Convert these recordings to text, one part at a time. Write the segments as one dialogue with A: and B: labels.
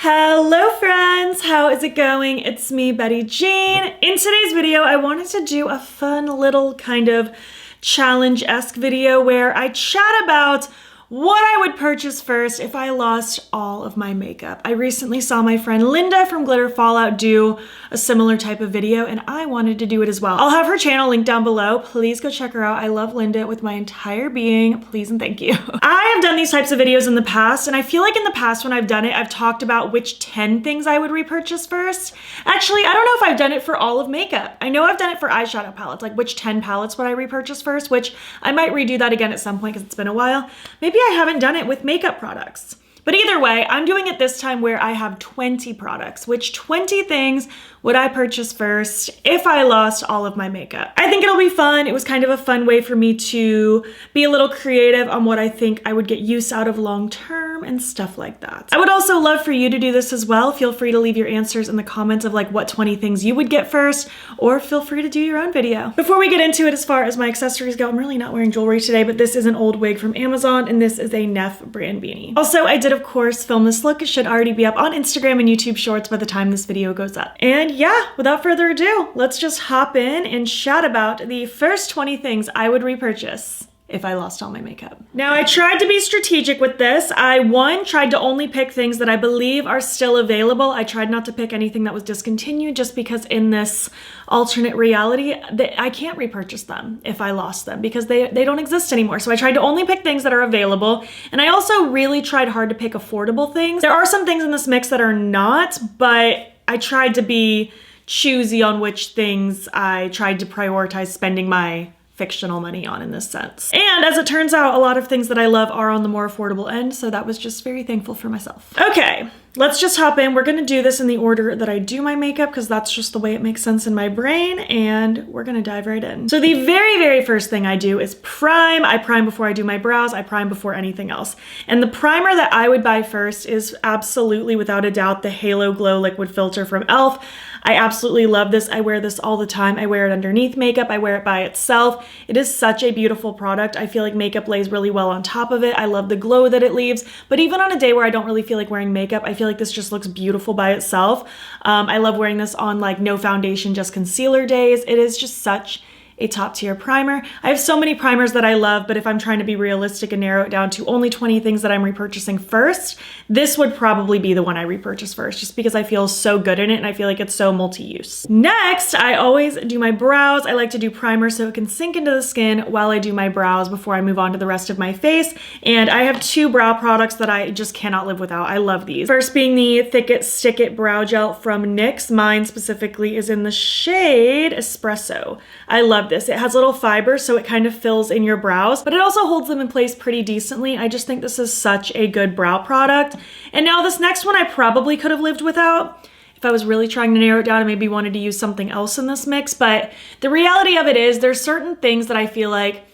A: Hello friends, how is it going? It's me, Betty Jean. In today's video, I wanted to do a fun little kind of challenge-esque video where I chat about what I would purchase first if I lost all of my makeup. I recently saw my friend Linda from Glitter Fallout do a similar type of video and I wanted to do it as well. I'll have her channel linked down below. Please go check her out. I love Linda with my entire being. Please and thank you. I have done these types of videos in the past and I feel like in the past when I've done it, I've talked about which 10 things I would repurchase first. Actually, I don't know if I've done it for all of makeup. I know I've done it for eyeshadow palettes, like which 10 palettes would I repurchase first, which I might redo that again at some point because it's been a while. Maybe I haven't done it with makeup products. But either way, I'm doing it this time where I have 20 products. Which 20 things would I purchase first if I lost all of my makeup? I think it'll be fun. It was kind of a fun way for me to be a little creative on what I think I would get use out of long term and stuff like that. I would also love for you to do this as well. Feel free to leave your answers in the comments of like what 20 things you would get first, or feel free to do your own video. Before we get into it, as far as my accessories go, I'm really not wearing jewelry today, but this is an old wig from Amazon and this is a Neff brand beanie. Also, I did of course film this look. It should already be up on Instagram and YouTube Shorts by the time this video goes up. And yeah, without further ado, let's just hop in and chat about the first 20 things I would repurchase if I lost all my makeup. Now, I tried to be strategic with this. I tried to only pick things that I believe are still available. I tried not to pick anything that was discontinued just because in this alternate reality, I can't repurchase them if I lost them because they don't exist anymore. So I tried to only pick things that are available. And I also really tried hard to pick affordable things. There are some things in this mix that are not, but I tried to be choosy on which things I tried to prioritize spending my fictional money on in this sense. And as it turns out, a lot of things that I love are on the more affordable end, so that was just very thankful for myself. Okay, let's just hop in. We're gonna do this in the order that I do my makeup because that's just the way it makes sense in my brain, and we're gonna dive right in. So the very, very first thing I do is prime. I prime before I do my brows. I prime before anything else. And the primer that I would buy first is absolutely, without a doubt, the Halo Glow Liquid Filter from e.l.f. I absolutely love this. I wear this all the time. I wear it underneath makeup. I wear it by itself. It is such a beautiful product. I feel like makeup lays really well on top of it. I love the glow that it leaves. But even on a day where I don't really feel like wearing makeup, I feel like this just looks beautiful by itself. I love wearing this on like no foundation, just concealer days. It is just such a top tier primer. I have so many primers that I love, but if I'm trying to be realistic and narrow it down to only 20 things that I'm repurchasing first, this would probably be the one I repurchase first, just because I feel so good in it and I feel like it's so multi-use. Next, I always do my brows. I like to do primer so it can sink into the skin while I do my brows before I move on to the rest of my face. And I have two brow products that I just cannot live without. I love these. First being the Thick It Stick It Brow Gel from NYX. Mine specifically is in the shade Espresso. I love this. It has little fibers, so it kind of fills in your brows, but it also holds them in place pretty decently. I just think this is such a good brow product. And now this next one I probably could have lived without if I was really trying to narrow it down and maybe wanted to use something else in this mix. But the reality of it is there's certain things that I feel like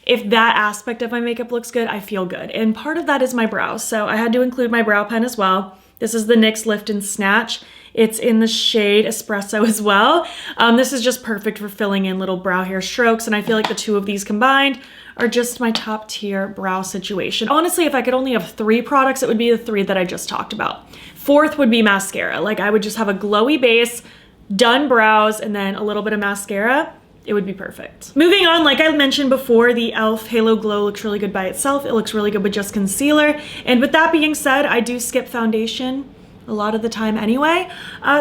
A: if that aspect of my makeup looks good, I feel good. And part of that is my brows. So I had to include my brow pen as well. This is the NYX Lift and Snatch. It's in the shade Espresso as well. This is just perfect for filling in little brow hair strokes, and I feel like the two of these combined are just my top tier brow situation. Honestly, if I could only have 3 products, it would be the 3 that I just talked about. Fourth would be mascara. Like I would just have a glowy base, done brows, and then a little bit of mascara. It would be perfect. Moving on, like I mentioned before, the e.l.f. Halo Glow looks really good by itself. It looks really good with just concealer. And with that being said, I do skip foundation a lot of the time anyway.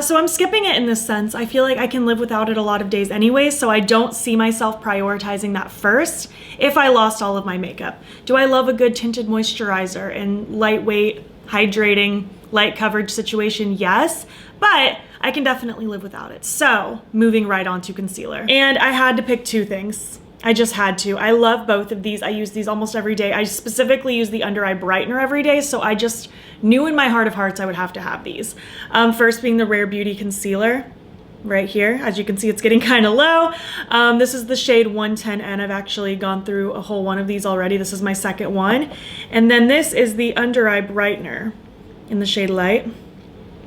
A: So I'm skipping it in this sense. I feel like I can live without it a lot of days anyway, so I don't see myself prioritizing that first if I lost all of my makeup. Do I love a good tinted moisturizer and lightweight, hydrating, light coverage situation? Yes, but I can definitely live without it. So moving right on to concealer. And I had to pick 2 things. I just had to. I love both of these. I use these almost every day. I specifically use the under eye brightener every day, so I just knew in my heart of hearts I would have to have these. First being the Rare Beauty concealer right here. As you can see, it's getting kind of low. This is the shade 110N. I've actually gone through a whole one of these already. This is my second one. And then this is the under eye brightener in the shade Light.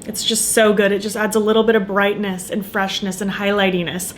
A: It's just so good. It just adds a little bit of brightness and freshness and highlightiness.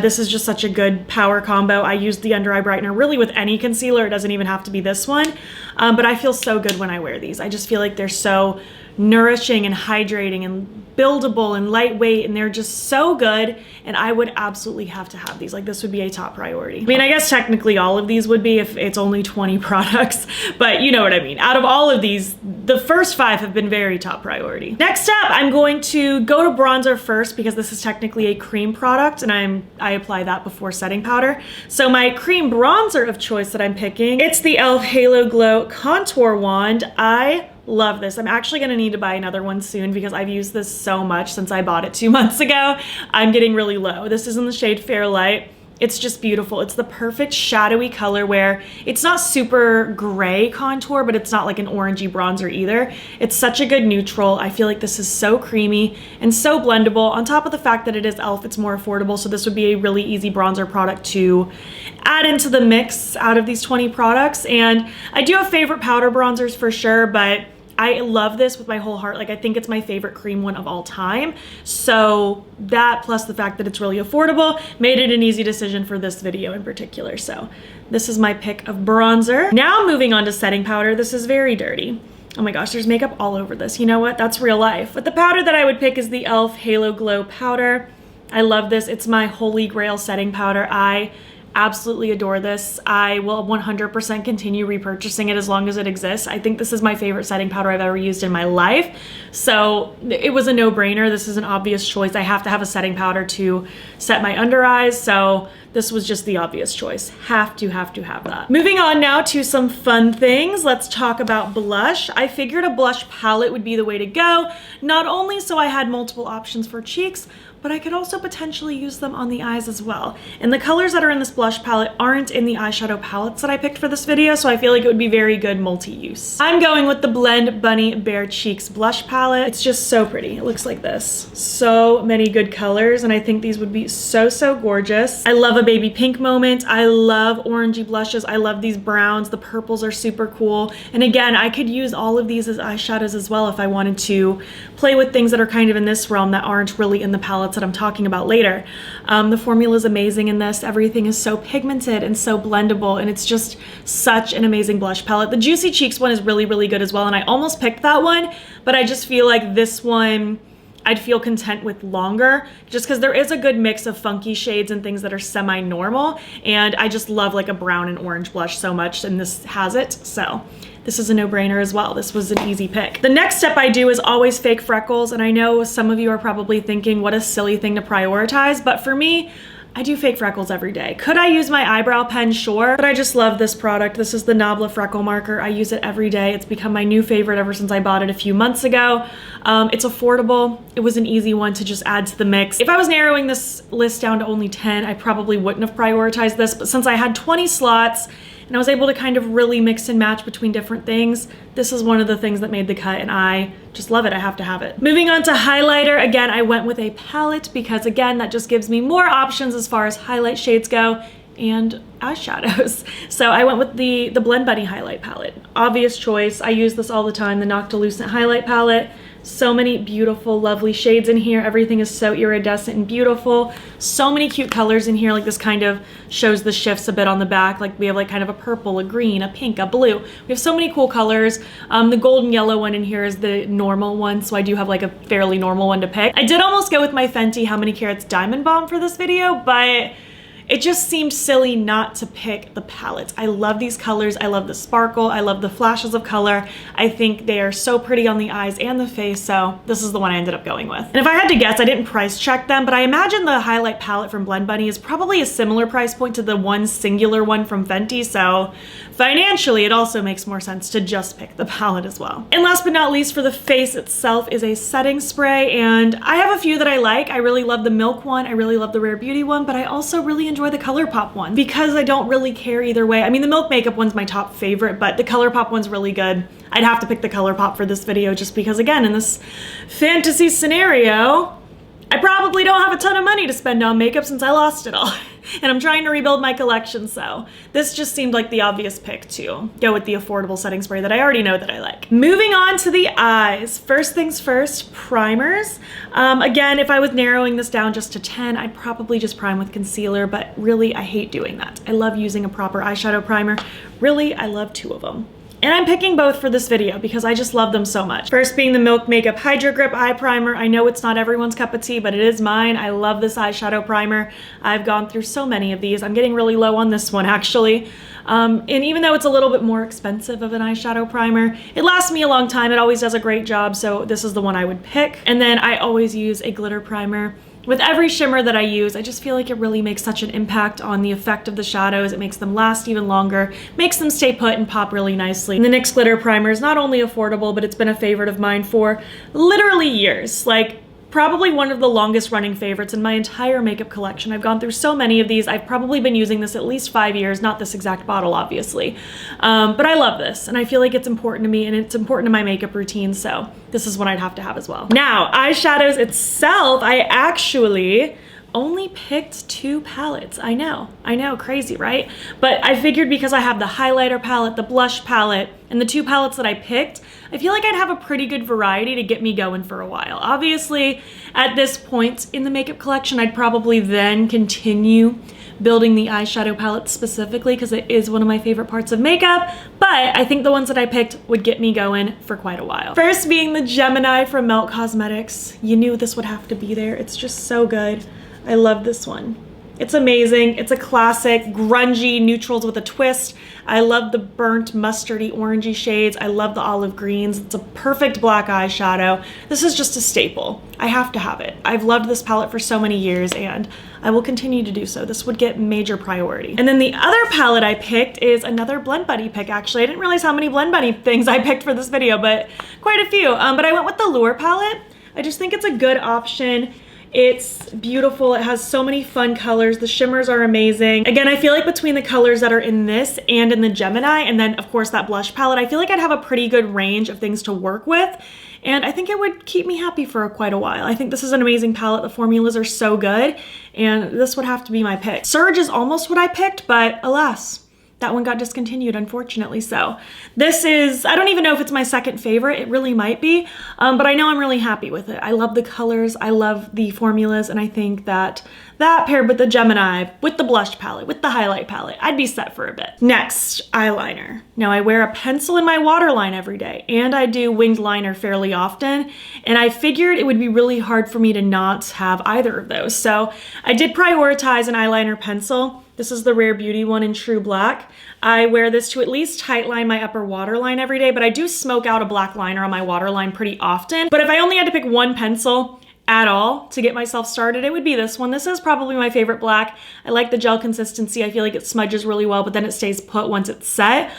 A: This is just such a good power combo. I use the under eye brightener really with any concealer. It doesn't even have to be this one. But I feel so good when I wear these. I just feel like they're so nourishing and hydrating and buildable and lightweight, and they're just so good, and I would absolutely have to have these. Like, this would be a top priority. I mean, I guess technically all of these would be if it's only 20 products, but you know what I mean. Out of all of these, the first 5 have been very top priority. Next up, I'm going to go to bronzer first because this is technically a cream product, and I apply that before setting powder. So my cream bronzer of choice that I'm picking, it's the e.l.f. Halo Glow Contour Wand. I love this. I'm actually gonna need to buy another one soon because I've used this so much since I bought it 2 months ago. I'm getting really low. This is in the shade Fair Light. It's just beautiful. It's the perfect shadowy color where it's not super gray contour, but it's not like an orangey bronzer either. It's such a good neutral. I feel like this is so creamy and so blendable. On top of the fact that it is e.l.f., it's more affordable, so this would be a really easy bronzer product to add into the mix out of these 20 products. And I do have favorite powder bronzers for sure, but I love this with my whole heart. Like, I think it's my favorite cream one of all time. So that, plus the fact that it's really affordable, made it an easy decision for this video in particular. So this is my pick of bronzer. Now moving on to setting powder. This is very dirty. Oh my gosh, there's makeup all over this. You know what? That's real life. But the powder that I would pick is the e.l.f. Halo Glow Powder. I love this. It's my holy grail setting powder. I absolutely adore this. I will 100% continue repurchasing it as long as it exists. I think this is my favorite setting powder I've ever used in my life. So it was a no-brainer. This is an obvious choice. I have to have a setting powder to set my under eyes. So this was just the obvious choice. Have to have that. Moving on now to some fun things. Let's talk about blush. I figured a blush palette would be the way to go, not only so I had multiple options for cheeks, but I could also potentially use them on the eyes as well. And the colors that are in this blush palette aren't in the eyeshadow palettes that I picked for this video, so I feel like it would be very good multi-use. I'm going with the Blend Bunny Bare Cheeks blush palette. It's just so pretty. It looks like this. So many good colors, and I think these would be so gorgeous. I love a baby pink moment. I love orangey blushes. I love these browns. The purples are super cool. And again, I could use all of these as eyeshadows as well if I wanted to play with things that are kind of in this realm that aren't really in the palette that I'm talking about later. The formula is amazing in this. Everything is so pigmented and so blendable, and it's just such an amazing blush palette. The Juicy Cheeks one is really good as well, and I almost picked that one, but I just feel like this one I'd feel content with longer, just because there is a good mix of funky shades and things that are semi-normal, and I just love like a brown and orange blush so much, and this has it, so this is a no-brainer as well. This was an easy pick. The next step I do is always fake freckles, and I know some of you are probably thinking, what a silly thing to prioritize, but for me, I do fake freckles every day. Could I use my eyebrow pen? Sure, but I just love this product. This is the Nabla Freckle Marker. I use it every day. It's become my new favorite ever since I bought it a few months ago. It's affordable. It was an easy one to just add to the mix. If I was narrowing this list down to only 10, I probably wouldn't have prioritized this, but since I had 20 slots, and I was able to kind of really mix and match between different things, this is one of the things that made the cut, and I just love it. I have to have it. Moving on to highlighter, again, I went with a palette because, again, that just gives me more options as far as highlight shades go and eyeshadows. So I went with the Blend Bunny highlight palette. Obvious choice. I use this all the time, the Noctilucent highlight palette. So many beautiful, lovely shades in here. Everything is so iridescent and beautiful. So many cute colors in here. Like, this kind of shows the shifts a bit on the back. Like, we have like kind of a purple, a green, a pink, a blue. We have so many cool colors. The golden yellow one in here is the normal one, so I do have like a fairly normal one to pick. I did almost go with my Fenty How Many Carats Diamond Bomb for this video, but it just seemed silly not to pick the palettes. I love these colors. I love the sparkle. I love the flashes of color. I think they are so pretty on the eyes and the face, so this is the one I ended up going with. And if I had to guess, I didn't price check them, but I imagine the highlight palette from Blend Bunny is probably a similar price point to the one singular one from Fenty, so financially it also makes more sense to just pick the palette as well. And last but not least, for the face itself is a setting spray, and I have a few that I like. I really love the Milk one. I really love the Rare Beauty one, but I also really enjoy the ColourPop one because I don't really care either way. I mean, the Milk makeup one's my top favorite, but the ColourPop one's really good. I'd have to pick the ColourPop for this video just because, again, in this fantasy scenario, I probably don't have a ton of money to spend on makeup since I lost it all. And I'm trying to rebuild my collection, so this just seemed like the obvious pick to go with the affordable setting spray that I already know that I like. Moving on to the eyes. First things first, primers. Again, if I was narrowing this down just to 10, I'd probably just prime with concealer, but really I hate doing that. I love using a proper eyeshadow primer. Really, I love 2 of them. And I'm picking both for this video because I just love them so much. First being the Milk Makeup Hydro Grip Eye Primer. I know it's not everyone's cup of tea, but it is mine. I love this eyeshadow primer. I've gone through so many of these. I'm getting really low on this one actually. And even though it's a little bit more expensive of an eyeshadow primer, it lasts me a long time. It always does a great job, so this is the one I would pick. And then I always use a glitter primer. With every shimmer that I use, I just feel like it really makes such an impact on the effect of the shadows. It makes them last even longer, makes them stay put and pop really nicely. And the NYX glitter primer is not only affordable, but it's been a favorite of mine for literally years. Like, probably one of the longest running favorites in my entire makeup collection. I've gone through so many of these. I've probably been using this at least 5 years, not this exact bottle, obviously. But I love this, and I feel like it's important to me, and it's important to my makeup routine, so this is what I'd have to have as well. Now, eyeshadows itself, I actually only picked 2 palettes. I know, crazy, right? But I figured because I have the highlighter palette, the blush palette, and the 2 palettes that I picked, I feel like I'd have a pretty good variety to get me going for a while. Obviously, at this point in the makeup collection, I'd probably then continue building the eyeshadow palette specifically because it is one of my favorite parts of makeup, but I think the ones that I picked would get me going for quite a while. First being the Gemini from Melt Cosmetics. You knew this would have to be there. It's just so good. I love this one. It's amazing. It's a classic, grungy neutrals with a twist. I love the burnt mustardy orangey shades. I love the olive greens. It's a perfect black eyeshadow. This is just a staple. I have to have it. I've loved this palette for so many years and I will continue to do so. This would get major priority. And then the other palette I picked is another Blend Buddy pick actually. I didn't realize how many Blend Buddy things I picked for this video, but quite a few. But I went with the Lure palette. I just think it's a good option. It's beautiful. It has so many fun colors. The shimmers are amazing. Again, I feel like between the colors that are in this and in the Gemini, and then of course that blush palette, I feel like I'd have a pretty good range of things to work with. And I think it would keep me happy for quite a while. I think this is an amazing palette. The formulas are so good, and this would have to be my pick. Surge is almost what I picked, but alas, that one got discontinued, unfortunately. So this is, I don't even know if it's my second favorite. It really might be, but I know I'm really happy with it. I love the colors, I love the formulas, and I think that paired with the Gemini, with the blush palette, with the highlight palette, I'd be set for a bit. Next, eyeliner. Now I wear a pencil in my waterline every day, and I do winged liner fairly often, and I figured it would be really hard for me to not have either of those. So I did prioritize an eyeliner pencil. This is the Rare Beauty one in True Black. I wear this to at least tightline my upper waterline every day, but I do smoke out a black liner on my waterline pretty often. But if I only had to pick one pencil at all to get myself started, it would be this one. This is probably my favorite black. I like the gel consistency. I feel like it smudges really well, but then it stays put once it's set.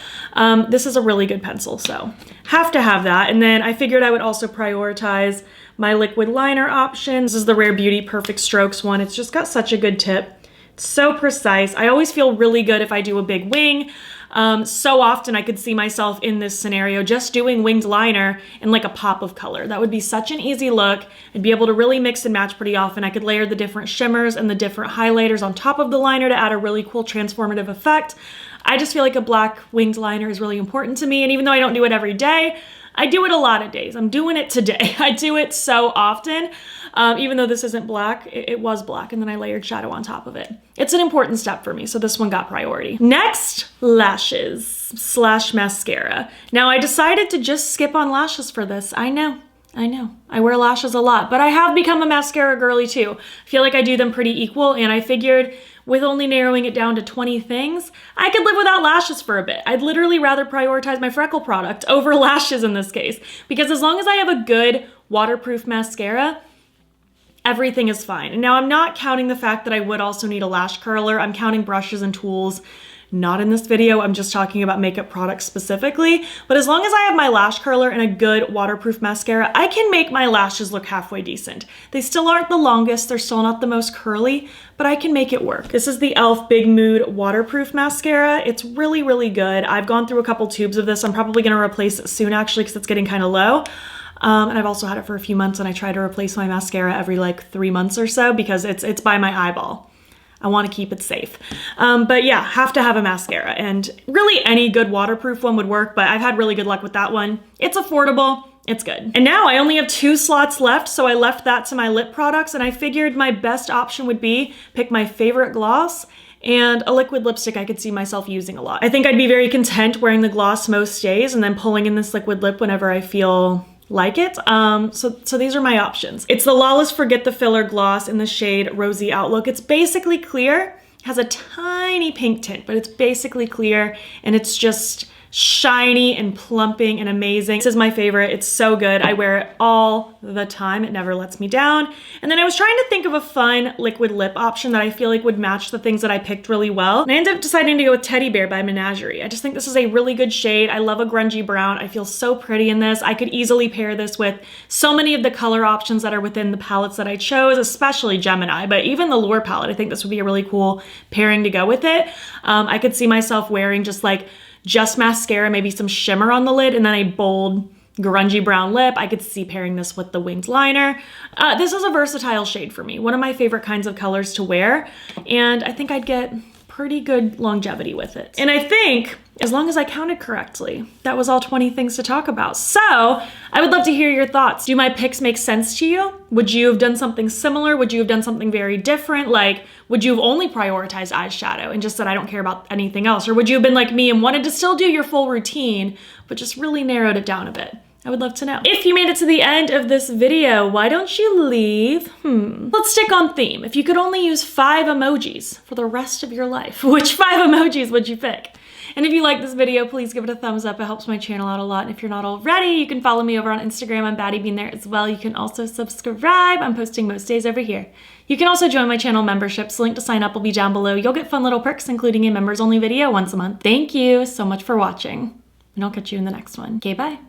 A: This is a really good pencil, so have to have that. And then I figured I would also prioritize my liquid liner option. This is the Rare Beauty Perfect Strokes one. It's just got such a good tip. So precise. I always feel really good if I do a big wing. So often I could see myself in this scenario just doing winged liner and like a pop of color. That would be such an easy look. I'd be able to really mix and match pretty often. I could layer the different shimmers and the different highlighters on top of the liner to add a really cool transformative effect. I just feel like a black winged liner is really important to me. And even though I don't do it every day, I do it a lot of days. I'm doing it today. I do it so often. Even though this isn't black, it was black, and then I layered shadow on top of it. It's an important step for me, so this one got priority. Next, lashes / mascara. Now I decided to just skip on lashes for this. I know. I wear lashes a lot, but I have become a mascara girly too. I feel like I do them pretty equal, and I figured with only narrowing it down to 20 things, I could live without lashes for a bit. I'd literally rather prioritize my freckle product over lashes in this case, because as long as I have a good waterproof mascara, everything is fine. And now I'm not counting the fact that I would also need a lash curler. I'm counting brushes and tools. Not in this video, I'm just talking about makeup products specifically. But as long as I have my lash curler and a good waterproof mascara, I can make my lashes look halfway decent. They still aren't the longest, they're still not the most curly, but I can make it work. This is the e.l.f. Big Mood Waterproof Mascara. It's really, really good. I've gone through a couple tubes of this. I'm probably gonna replace it soon actually because it's getting kind of low. And I've also had it for a few months, and I try to replace my mascara every like 3 months or so because it's by my eyeball. I want to keep it safe. But yeah, have to have a mascara, and really any good waterproof one would work, but I've had really good luck with that one. It's affordable, it's good. And now I only have 2 slots left, so I left that to my lip products, and I figured my best option would be pick my favorite gloss and a liquid lipstick I could see myself using a lot. I think I'd be very content wearing the gloss most days and then pulling in this liquid lip whenever I feel like it. So these are my options. It's the Lawless Forget the Filler gloss in the shade Rosy Outlook. It's basically clear, has a tiny pink tint, but it's basically clear, and it's just shiny and plumping and amazing. This is my favorite. It's so good. I wear it all the time. It never lets me down. And then I was trying to think of a fun liquid lip option that I feel like would match the things that I picked really well. And I ended up deciding to go with Teddy Bear by Menagerie. I just think this is a really good shade. I love a grungy brown. I feel so pretty in this. I could easily pair this with so many of the color options that are within the palettes that I chose, especially Gemini, but even the Lure palette. I think this would be a really cool pairing to go with it. I could see myself wearing just mascara, maybe some shimmer on the lid, and then a bold grungy brown lip. I could see pairing this with the winged liner. This is a versatile shade for me, one of my favorite kinds of colors to wear, and I think I'd get pretty good longevity with it. And I think, as long as I counted correctly, that was all 20 things to talk about. So I would love to hear your thoughts. Do my picks make sense to you? Would you have done something similar? Would you have done something very different? Like, would you have only prioritized eyeshadow and just said, I don't care about anything else? Or would you have been like me and wanted to still do your full routine, but just really narrowed it down a bit? I would love to know. If you made it to the end of this video, why don't you leave? Let's stick on theme. If you could only use 5 emojis for the rest of your life, which 5 emojis would you pick? And if you like this video, please give it a thumbs up. It helps my channel out a lot. And if you're not already, you can follow me over on Instagram. I'm Baddie Bean there as well. You can also subscribe. I'm posting most days over here. You can also join my channel memberships. The link to sign up will be down below. You'll get fun little perks, including a members only video once a month. Thank you so much for watching, and I'll catch you in the next one. Okay, bye.